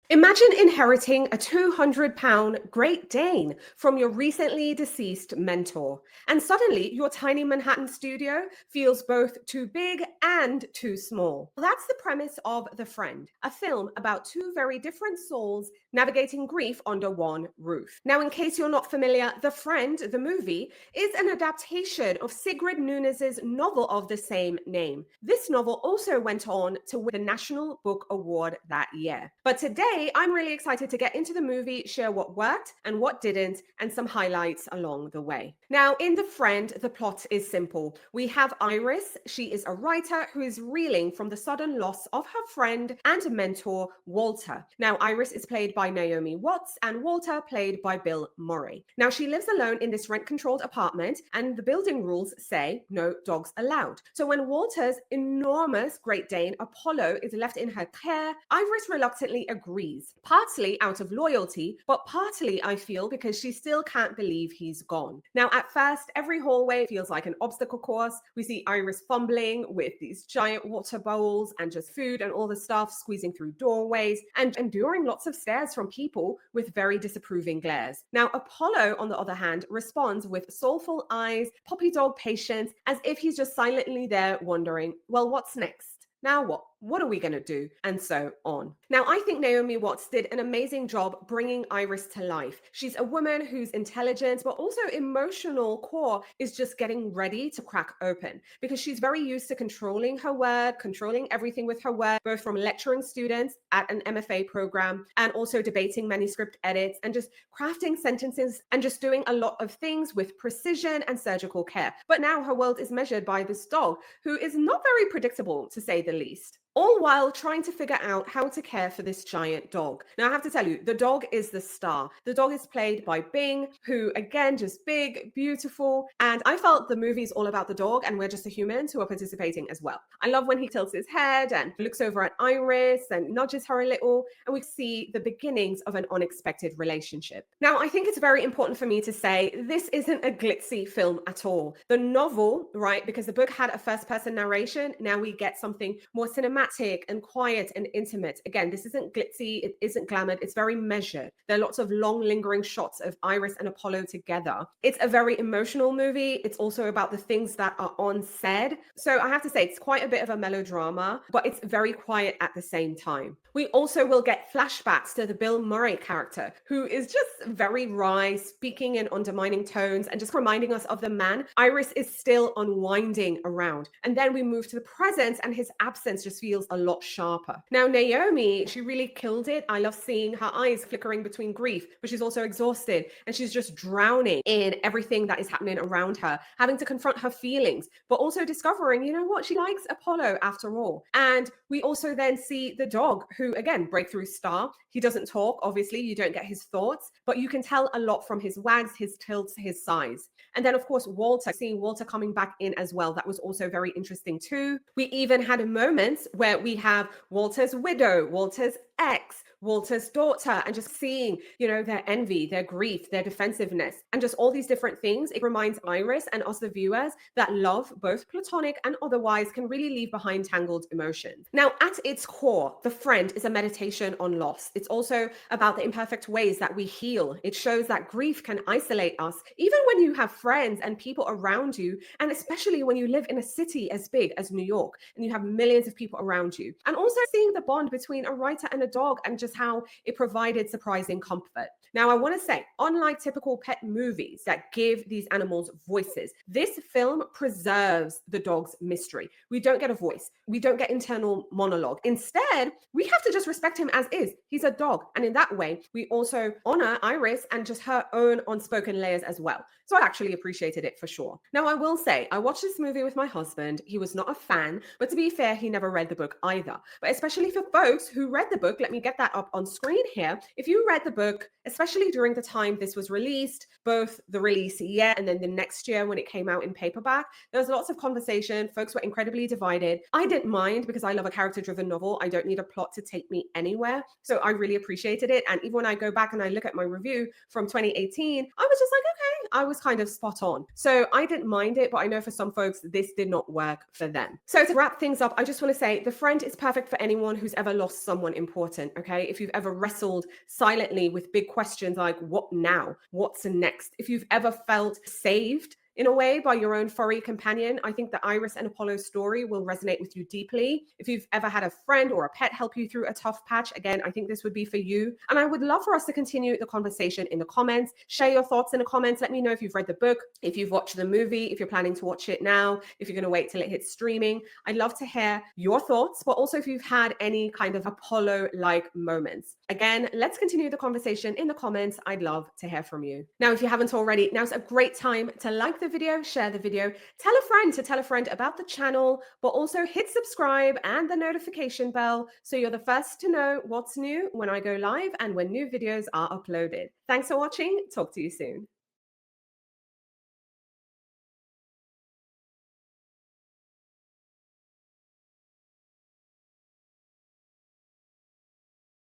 Imagine inheriting a £200 Great Dane from your recently deceased mentor, and suddenly your tiny Manhattan studio feels both too big and too small. That's the premise of The Friend, a film about two very different souls navigating grief under one roof. Now, in case you're not familiar, The Friend, the movie, is an adaptation of Sigrid Nunez's novel of the same name. This novel also went on to win the National Book Award that year. But today, I'm really excited to get into the movie, share what worked and what didn't, and some highlights along the way. Now, in The Friend, the plot is simple. We have Iris. She is a writer who is reeling from the sudden loss of her friend and mentor, Walter. Now, Iris is played by Naomi Watts and Walter played by Bill Murray. Now, she lives alone in this rent-controlled apartment, and the building rules say no dogs allowed. So when Walter's enormous Great Dane, Apollo, is left in her care, Iris reluctantly agrees, partly out of loyalty, but partly, I feel, because she still can't believe he's gone. Now, at first, every hallway feels like an obstacle course. We see Iris fumbling with these giant water bowls and just food and all the stuff, squeezing through doorways and enduring lots of stares from people with very disapproving glares. Now, Apollo, on the other hand, responds with soulful eyes, puppy dog patience, as if he's just silently there wondering, well, what's next? Now what? What are we going to do? And so on. Now, I think Naomi Watts did an amazing job bringing Iris to life. She's a woman whose intelligence, but also emotional core is just getting ready to crack open because she's very used to controlling her word, controlling everything with her word, both from lecturing students at an MFA program and also debating manuscript edits and just crafting sentences and just doing a lot of things with precision and surgical care. But now her world is measured by this dog who is not very predictable, to say the least. All while trying to figure out how to care for this giant dog. Now, I have to tell you, the dog is the star. The dog is played by Bing, who, again, just big, beautiful. And I felt the movie is all about the dog, and we're just the humans who are participating as well. I love when he tilts his head and looks over at Iris and nudges her a little, and we see the beginnings of an unexpected relationship. Now, I think it's very important for me to say this isn't a glitzy film at all. The novel, right, because the book had a first-person narration, now we get something more cinematic and quiet and intimate. Again, this isn't glitzy, it isn't glamored, it's very measured. There are lots of long lingering shots of Iris and Apollo together. It's a very emotional movie. It's also about the things that are unsaid. So I have to say, it's quite a bit of a melodrama, but it's very quiet at the same time. We also will get flashbacks to the Bill Murray character, who is just very wry, speaking in undermining tones and just reminding us of the man Iris is still unwinding around. And then we move to the present and his absence just feels a lot sharper. Now, Naomi, she really killed it. I love seeing her eyes flickering between grief, but she's also exhausted and she's just drowning in everything that is happening around her, having to confront her feelings, but also discovering, you know what, she likes Apollo after all. And we also then see the dog, who, again, breakthrough star. He doesn't talk, obviously, you don't get his thoughts, but you can tell a lot from his wags, his tilts, his sighs. And then, of course, Walter, seeing Walter coming back in as well, that was also very interesting too. We even had moments where we have Walter's widow, Walter's ex, Walter's daughter, and just seeing, you know, their envy, their grief, their defensiveness, and just all these different things. It reminds Iris and us, the viewers, that love, both platonic and otherwise, can really leave behind tangled emotions. Now, at its core, The Friend is a meditation on loss. It's also about the imperfect ways that we heal. It shows that grief can isolate us, even when you have friends and people around you, and especially when you live in a city as big as New York and you have millions of people around you. And also seeing the bond between a writer and a dog and just how it provided surprising comfort. Now, I want to say, unlike typical pet movies that give these animals voices, this film preserves the dog's mystery. We don't get a voice. We don't get internal monologue. Instead, we have to just respect him as is. He's a dog. And in that way, we also honor Iris and just her own unspoken layers as well. So I actually appreciated it for sure. Now, I will say, I watched this movie with my husband. He was not a fan, but to be fair, he never read the book either. But especially for folks who read the book, let me get that up on screen here. If you read the book, especially during the time this was released, both the release year and then the next year when it came out in paperback, there was lots of conversation. Folks were incredibly divided. I didn't mind because I love a character-driven novel. I don't need a plot to take me anywhere. So I really appreciated it. And even when I go back and I look at my review from 2018, I was just like, okay, think I was kind of spot on. So I didn't mind it, but I know for some folks, this did not work for them. So to wrap things up, I just want to say the friend is perfect for anyone who's ever lost someone important, okay? If you've ever wrestled silently with big questions like, what now? What's next? If you've ever felt saved in a way by your own furry companion, I think the Iris and Apollo story will resonate with you deeply. If you've ever had a friend or a pet help you through a tough patch, again, I think this would be for you. And I would love for us to continue the conversation in the comments. Share your thoughts in the comments. Let me know if you've read the book, if you've watched the movie, if you're planning to watch it now, if you're going to wait till it hits streaming. I'd love to hear your thoughts, but also if you've had any kind of Apollo-like moments. Again, let's continue the conversation in the comments. I'd love to hear from you. Now, if you haven't already, now's a great time to like the video, share the video, tell a friend about the channel, but also hit subscribe and the notification bell so you're the first to know what's new when I go live and when new videos are uploaded. Thanks for watching. Talk to you soon.